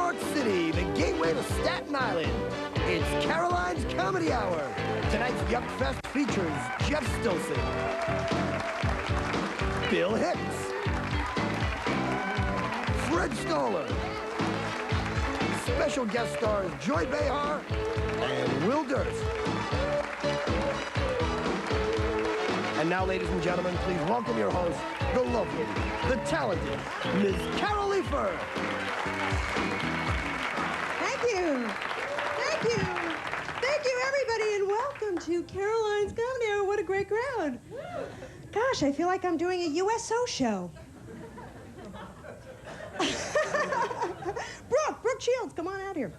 York City, the gateway to Staten Island. It's Caroline's Comedy Hour. Tonight's Yuck Fest features Jeff Stilson, Bill Hicks, Fred Stoller, special guest stars Joy Behar and Will Durst. And now, ladies and gentlemen, please welcome your host, the lovely, the talented Ms. Carol Leifer. Thank you. Thank you. Thank you, everybody, and welcome to Caroline's Comedy Hour. What a great crowd. Gosh, I feel like I'm doing a USO show. Brooke Shields, come on out here.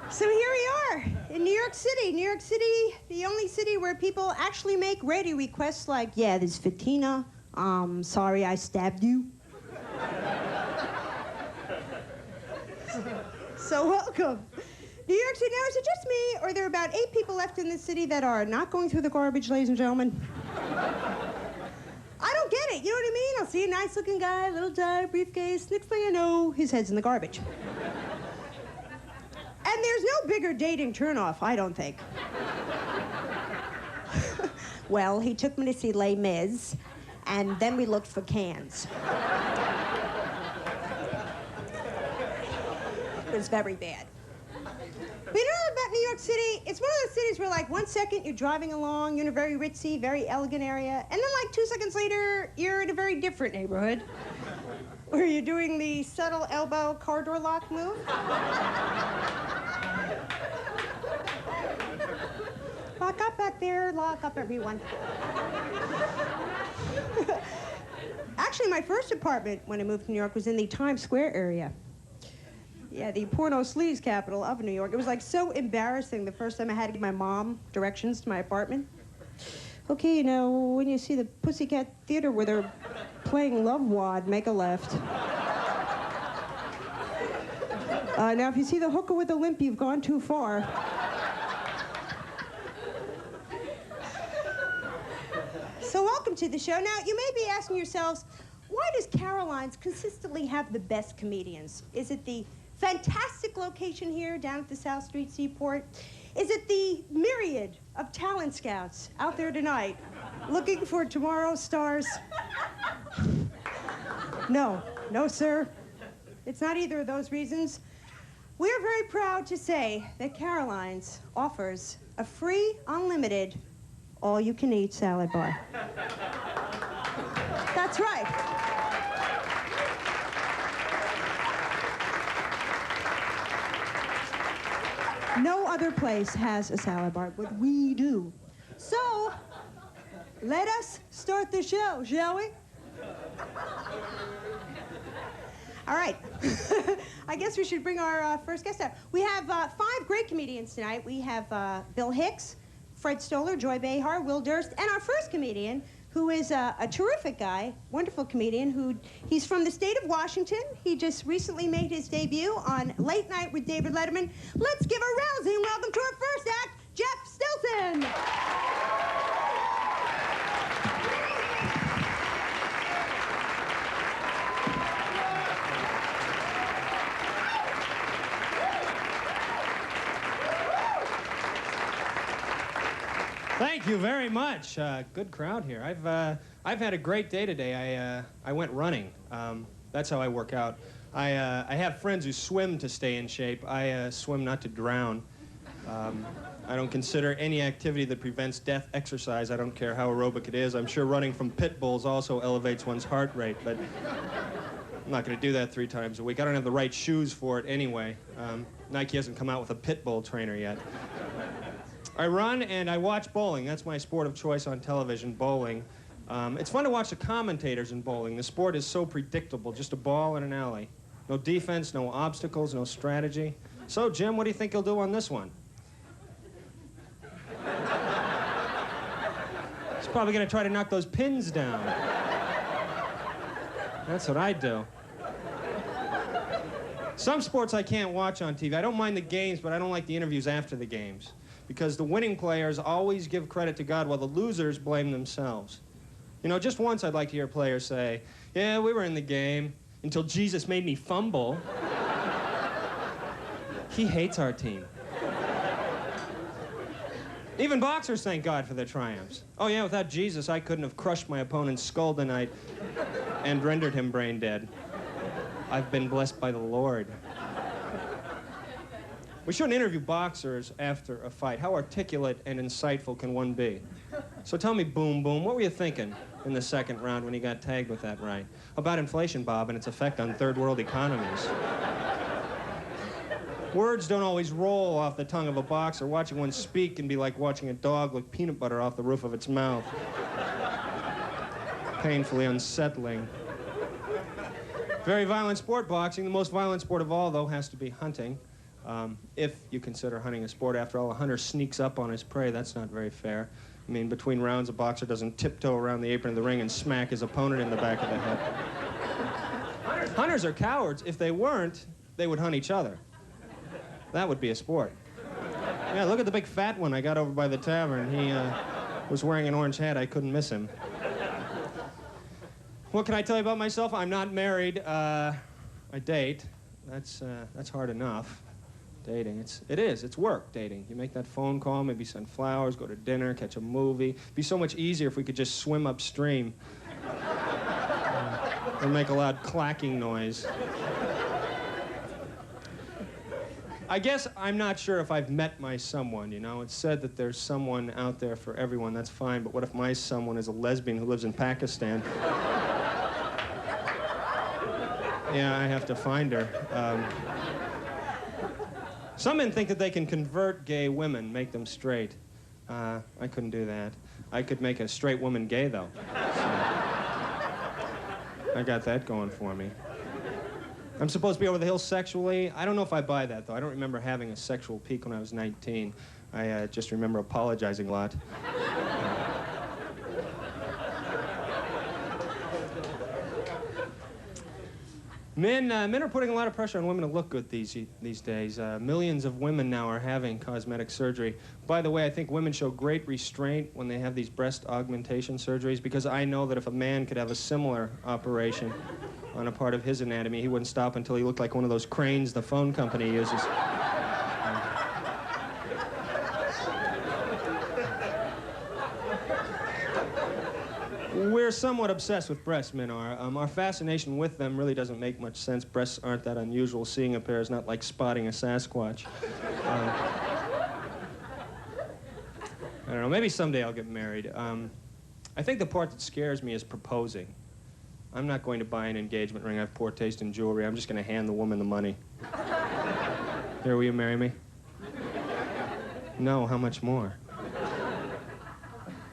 So here we are in New York City. New York City, the only city where people actually make radio requests like, yeah, this is Fatina. Sorry I stabbed you. So welcome. New York City, now is it just me, or are there about 8 people left in this city that are not going through the garbage, ladies and gentlemen? I don't get it, you know what I mean? I'll see a nice-looking guy, little tie, briefcase, next thing I know, his head's in the garbage. And there's no bigger dating turnoff, I don't think. Well, he took me to see Les Mis, and then we looked for cans. It was very bad. But you know about New York City? It's one of those cities where, like, 1 second you're driving along, you're in a very ritzy, very elegant area, and then, like, 2 seconds later, you're in a very different neighborhood, where you're doing the subtle elbow car door lock move. Lock up back there, lock up everyone. Actually, my first apartment when I moved to New York was in the Times Square area. Yeah, the porno sleaze capital of New York. It was like so embarrassing the first time I had to give my mom directions to my apartment. Okay, you know, when you see the Pussycat Theater where they're playing Love Wad, make a left. Now, if you see the hooker with the limp, you've gone too far. So welcome to the show. Now, you may be asking yourselves, why does Caroline's consistently have the best comedians? Is it the fantastic location here down at the South Street Seaport? Is it the myriad of talent scouts out there tonight looking for tomorrow's stars? No, sir. It's not either of those reasons. We're very proud to say that Caroline's offers a free, unlimited, all-you-can-eat salad bar. That's right. No other place has a salad bar, but we do. So, let us start the show, shall we? All right. I guess we should bring our first guest out. We have 5 great comedians tonight. We have Bill Hicks, Fred Stoller, Joy Behar, Will Durst, and our first comedian, who is a terrific guy, wonderful comedian, he's from the state of Washington. He just recently made his debut on Late Night with David Letterman. Let's give a rousing welcome to our first act, Jeff Stilson. Thank you very much. Good crowd here. I've had a great day today. I went running. That's how I work out. I have friends who swim to stay in shape. I swim not to drown. I don't consider any activity that prevents death exercise. I don't care how aerobic it is. I'm sure running from pit bulls also elevates one's heart rate, but I'm not going to do that 3 times a week. I don't have the right shoes for it anyway. Nike hasn't come out with a pit bull trainer yet. I run and I watch bowling. That's my sport of choice on television, bowling. It's fun to watch the commentators in bowling. The sport is so predictable, just a ball in an alley. No defense, no obstacles, no strategy. So, Jim, what do you think you'll do on this one? He's probably going to try to knock those pins down. That's what I do. Some sports I can't watch on TV. I don't mind the games, but I don't like the interviews after the games. Because the winning players always give credit to God while the losers blame themselves. You know, just once I'd like to hear players say, yeah, we were in the game until Jesus made me fumble. He hates our team. Even boxers thank God for their triumphs. Oh yeah, without Jesus, I couldn't have crushed my opponent's skull tonight and rendered him brain dead. I've been blessed by the Lord. We shouldn't interview boxers after a fight. How articulate and insightful can one be? So tell me, Boom Boom, what were you thinking in the second round when you got tagged with that right? About inflation, Bob, and its effect on third world economies. Words don't always roll off the tongue of a boxer. Watching one speak can be like watching a dog lick peanut butter off the roof of its mouth. Painfully unsettling. Very violent sport, boxing. The most violent sport of all, though, has to be hunting. If you consider hunting a sport. After all, a hunter sneaks up on his prey. That's not very fair. I mean, between rounds, a boxer doesn't tiptoe around the apron of the ring and smack his opponent in the back of the head. Hunters are cowards. If they weren't, they would hunt each other. That would be a sport. Yeah, look at the big fat one I got over by the tavern. He was wearing an orange hat. I couldn't miss him. What can I tell you about myself? I'm not married. I date. That's hard enough. Dating. It's work, dating. You make that phone call, maybe send flowers, go to dinner, catch a movie. It'd be so much easier if we could just swim upstream. Or make a loud clacking noise. I guess I'm not sure if I've met my someone, you know. It's said that there's someone out there for everyone. That's fine, but what if my someone is a lesbian who lives in Pakistan? Yeah, I have to find her. Some men think that they can convert gay women, make them straight. I couldn't do that. I could make a straight woman gay, though. So, I got that going for me. I'm supposed to be over the hill sexually. I don't know if I buy that, though. I don't remember having a sexual peak when I was 19. I just remember apologizing a lot. Men are putting a lot of pressure on women to look good these days. Millions of women now are having cosmetic surgery. By the way, I think women show great restraint when they have these breast augmentation surgeries, because I know that if a man could have a similar operation on a part of his anatomy, he wouldn't stop until he looked like one of those cranes the phone company uses. We're somewhat obsessed with breasts, men are. Our fascination with them really doesn't make much sense. Breasts aren't that unusual. Seeing a pair is not like spotting a Sasquatch. I don't know, maybe someday I'll get married. I think the part that scares me is proposing. I'm not going to buy an engagement ring. I have poor taste in jewelry. I'm just going to hand the woman the money. Here, will you marry me? No, how much more?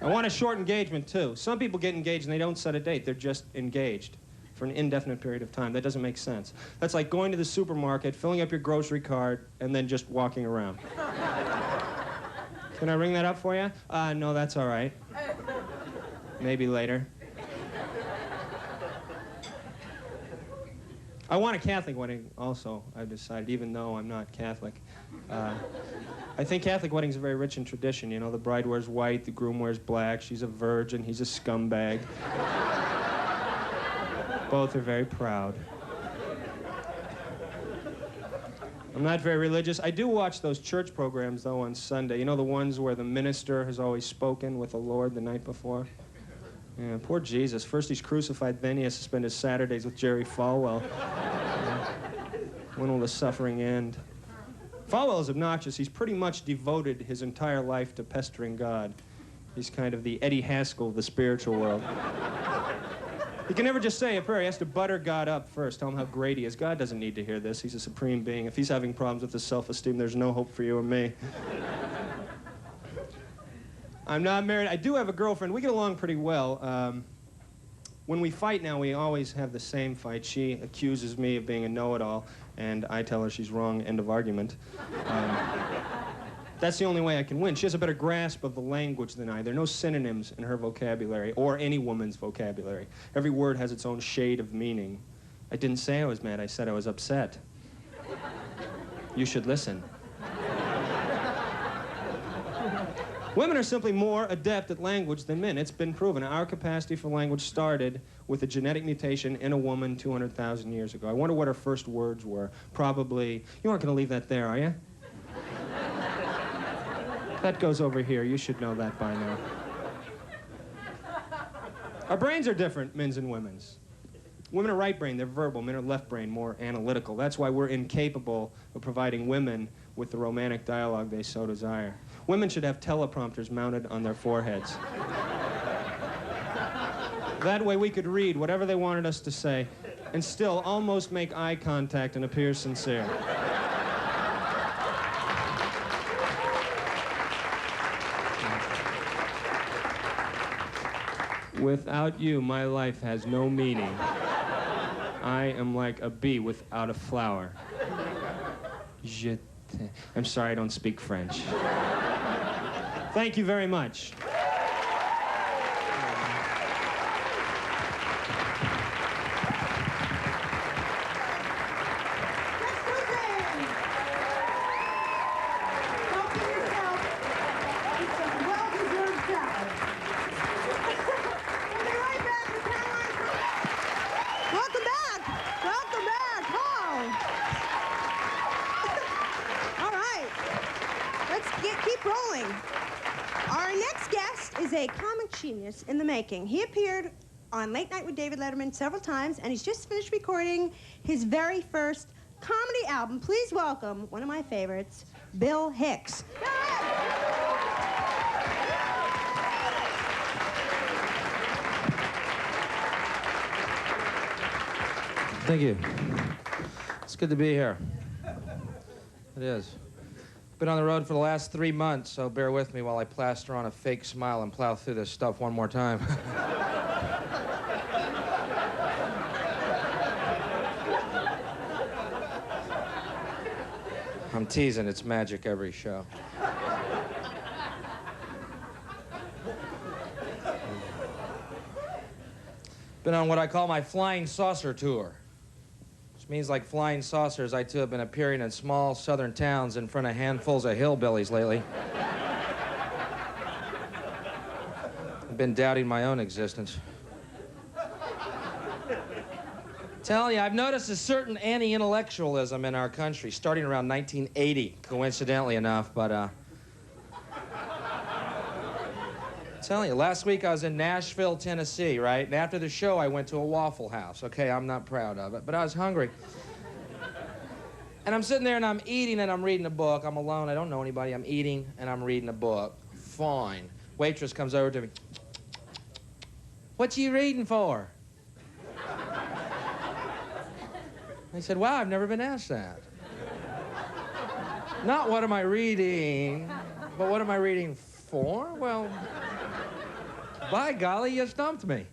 I want a short engagement, too. Some people get engaged and they don't set a date. They're just engaged for an indefinite period of time. That doesn't make sense. That's like going to the supermarket, filling up your grocery cart, and then just walking around. Can I ring that up for you? No, that's all right. Maybe later. I want a Catholic wedding also, I've decided, even though I'm not Catholic. I think Catholic weddings are very rich in tradition. You know, the bride wears white, the groom wears black, she's a virgin, he's a scumbag. Both are very proud. I'm not very religious. I do watch those church programs, though, on Sunday. You know, the ones where the minister has always spoken with the Lord the night before? Yeah, poor Jesus. First he's crucified, then he has to spend his Saturdays with Jerry Falwell. When will the suffering end? Falwell is obnoxious. He's pretty much devoted his entire life to pestering God. He's kind of the Eddie Haskell of the spiritual world. He can never just say a prayer. He has to butter God up first, tell him how great he is. God doesn't need to hear this. He's a supreme being. If he's having problems with his self-esteem, there's no hope for you or me. I'm not married. I do have a girlfriend. We get along pretty well. When we fight now, we always have the same fight. She accuses me of being a know-it-all, and I tell her she's wrong. End of argument. That's the only way I can win. She has a better grasp of the language than I. There are no synonyms in her vocabulary, or any woman's vocabulary. Every word has its own shade of meaning. I didn't say I was mad. I said I was upset. You should listen. Women are simply more adept at language than men. It's been proven. Our capacity for language started with a genetic mutation in a woman 200,000 years ago. I wonder what her first words were. Probably, you aren't going to leave that there, are you? That goes over here. You should know that by now. Our brains are different, men's and women's. Women are right brain, they're verbal. Men are left brain, more analytical. That's why we're incapable of providing women with the romantic dialogue they so desire. Women should have teleprompters mounted on their foreheads. That way we could read whatever they wanted us to say and still almost make eye contact and appear sincere. Without you, my life has no meaning. I am like a bee without a flower. I'm sorry, I don't speak French. Thank you very much. In the making. He appeared on Late Night with David Letterman several times, and he's just finished recording his very first comedy album. Please welcome one of my favorites, Bill Hicks. Thank you. It's good to be here. It is. Been on the road for the last 3 months, so bear with me while I plaster on a fake smile and plow through this stuff one more time. I'm teasing, it's magic every show. Been on what I call my flying saucer tour. Which means, like flying saucers, I too have been appearing in small southern towns in front of handfuls of hillbillies lately. I've been doubting my own existence. Telling you, I've noticed a certain anti-intellectualism in our country, starting around 1980, coincidentally enough, but, telling you, last week I was in Nashville, Tennessee, right? And after the show, I went to a Waffle House. Okay, I'm not proud of it, but I was hungry. And I'm sitting there and I'm eating and I'm reading a book. I'm alone, I don't know anybody. I'm eating and I'm reading a book. Fine. Waitress comes over to me. What you reading for? I said, wow, I've never been asked that. Not what am I reading, but what am I reading for? Well, by golly, you stumped me.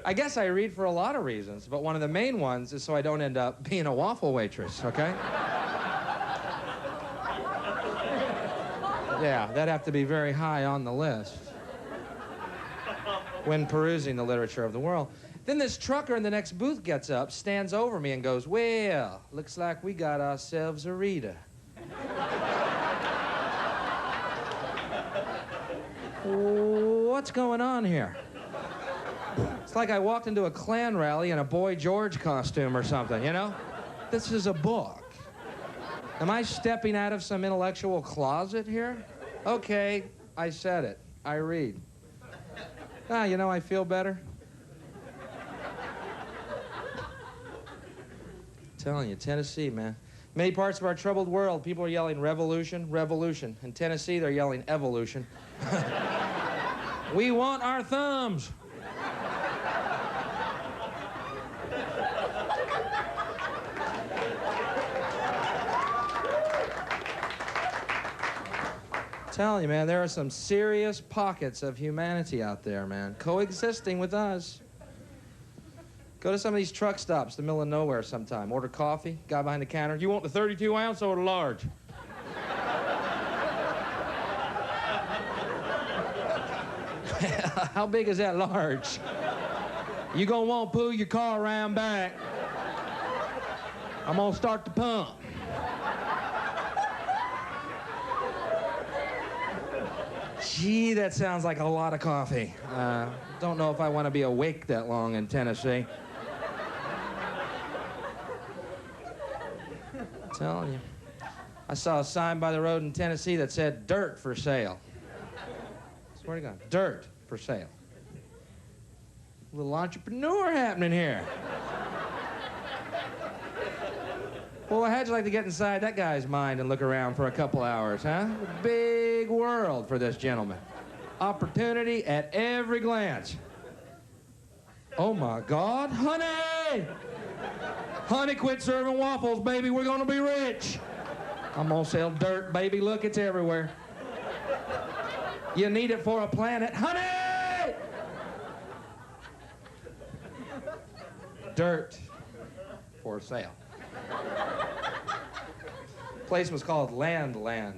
I guess I read for a lot of reasons, but one of the main ones is so I don't end up being a waffle waitress, okay? Yeah, that'd have to be very high on the list when perusing the literature of the world. Then this trucker in the next booth gets up, stands over me, and goes, well, looks like we got ourselves a reader. What's going on here? It's like I walked into a Klan rally in a Boy George costume or something, you know? This is a book. Am I stepping out of some intellectual closet here? Okay, I said it. I read. Ah, you know, I feel better. I'm telling you, Tennessee, man. Many parts of our troubled world, people are yelling revolution, revolution. In Tennessee, they're yelling evolution. We want our thumbs. Telling you, man, there are some serious pockets of humanity out there, man, coexisting with us. Go to some of these truck stops in the middle of nowhere sometime. Order coffee, guy behind the counter. You want the 32 ounce or the large? How big is that large? You gonna want to pull your car around back. I'm gonna start the pump. Gee, that sounds like a lot of coffee. Don't know if I want to be awake that long in Tennessee. I'm telling you. I saw a sign by the road in Tennessee that said dirt for sale. Swear to God, dirt for sale. A little entrepreneur happening here. Well, how'd you like to get inside that guy's mind and look around for a couple hours, huh? A big world for this gentleman. Opportunity at every glance. Oh, my God. Honey! Honey, quit serving waffles, baby. We're gonna be rich. I'm gonna sell dirt, baby. Look, it's everywhere. You need it for a planet. Honey! Dirt for sale. Place was called Land. I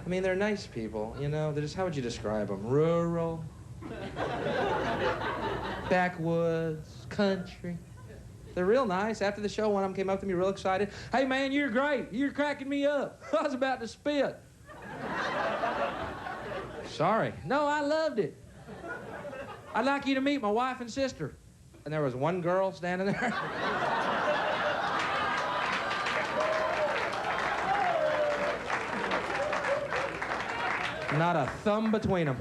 mean, they're nice people, you know. They're just, how would you describe them? Rural, backwoods, country. They're real nice. After the show, one of them came up to me real excited. Hey, man, you're great. You're cracking me up. I was about to spit. Sorry. No, I loved it. I'd like you to meet my wife and sister. And there was one girl standing there. Not a thumb between them.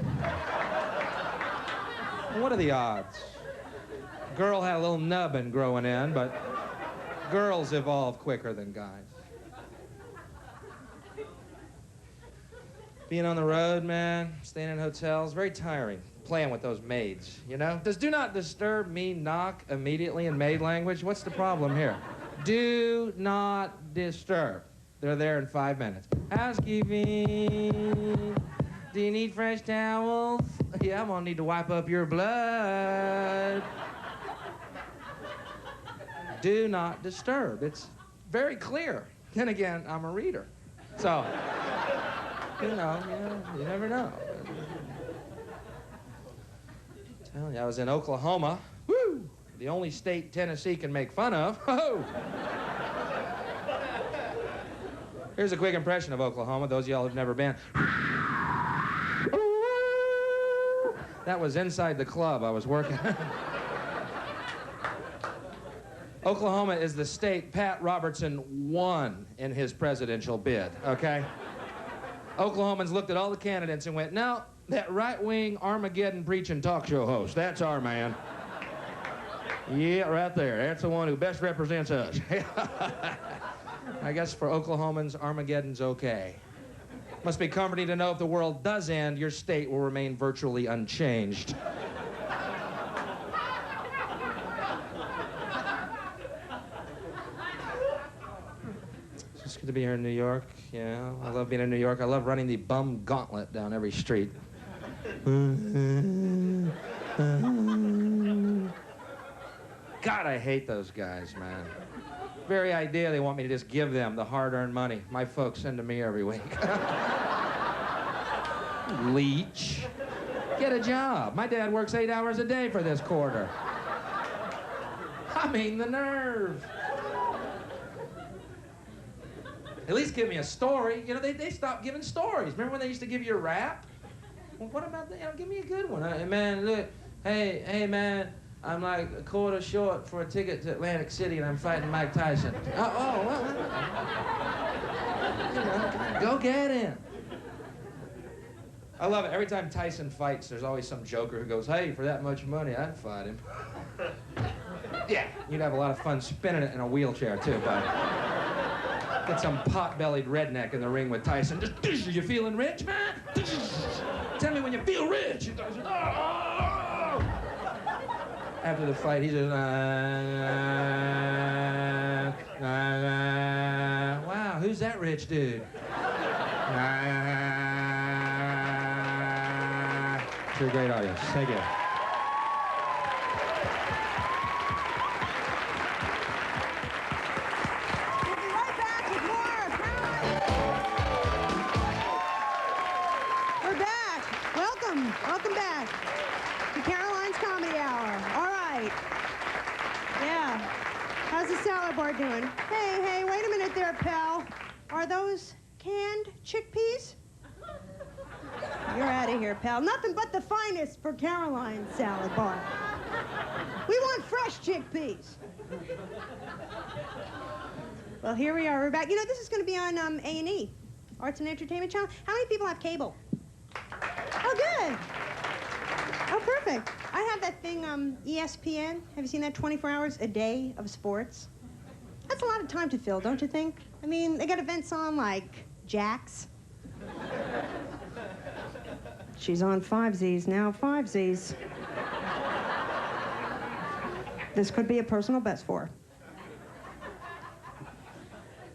What are the odds? Girl had a little nubbin growing in, but girls evolve quicker than guys. Being on the road, man, staying in hotels, very tiring. Playing with those maids, you know? Does do not disturb mean knock immediately in maid language? What's the problem here? Do not disturb. They're there in 5 minutes. Housekeeping. Do you need fresh towels? Yeah, I'm gonna need to wipe up your blood. Do not disturb. It's very clear. Then again, I'm a reader. So, you never know. I'm telling you, I was in Oklahoma. Woo! The only state Tennessee can make fun of. Oh! Here's a quick impression of Oklahoma, those of y'all who've never been. That was inside the club I was working. Oklahoma is the state Pat Robertson won in his presidential bid, okay? Oklahomans looked at all the candidates and went, no, that right-wing Armageddon preaching talk show host, that's our man. Yeah, right there. That's the one who best represents us. I guess for Oklahomans, Armageddon's okay. Must be comforting to know if the world does end, your state will remain virtually unchanged. It's good to be here in New York. Yeah, I love being in New York. I love running the bum gauntlet down every street. God, I hate those guys, man. Very idea they want me to just give them the hard-earned money my folks send to me every week. Leech. Get a job. My dad works 8 hours a day for this quarter. I mean, the nerve. At least give me a story. You know, they stopped giving stories. Remember when they used to give you a rap? Well, what about that? You know, give me a good one. Hey, man, look. Hey, man. I'm like a quarter short for a ticket to Atlantic City, and I'm fighting Mike Tyson. Well, you know, go get him. I love it. Every time Tyson fights, there's always some joker who goes, hey, for that much money, I'd fight him. Yeah, you'd have a lot of fun spinning it in a wheelchair, too, bud. Get some pot-bellied redneck in the ring with Tyson. Just, you feeling rich, man? Tell me when you feel rich. After the fight, he just, wow, who's that rich dude? It's a great audience. Thank you. We'll be right back with more Caroline. We're back. Welcome back to Caroline's Comedy Hour. All right. Yeah. How's the salad bar? we're doing. Hey, wait a minute there, pal. Are those canned chickpeas? You're out of here, pal. Nothing but the finest for Caroline's salad bar. We want fresh chickpeas. Well, here we are. We're back. You know, this is going to be on A&E, Arts and Entertainment Channel. How many people have cable? Oh, good. Oh, perfect. I have that thing, ESPN. Have you seen that 24 hours a day of sports? That's a lot of time to fill, don't you think? I mean, they got events on like Jax. She's on 5Zs now, 5Zs. This could be a personal best for her.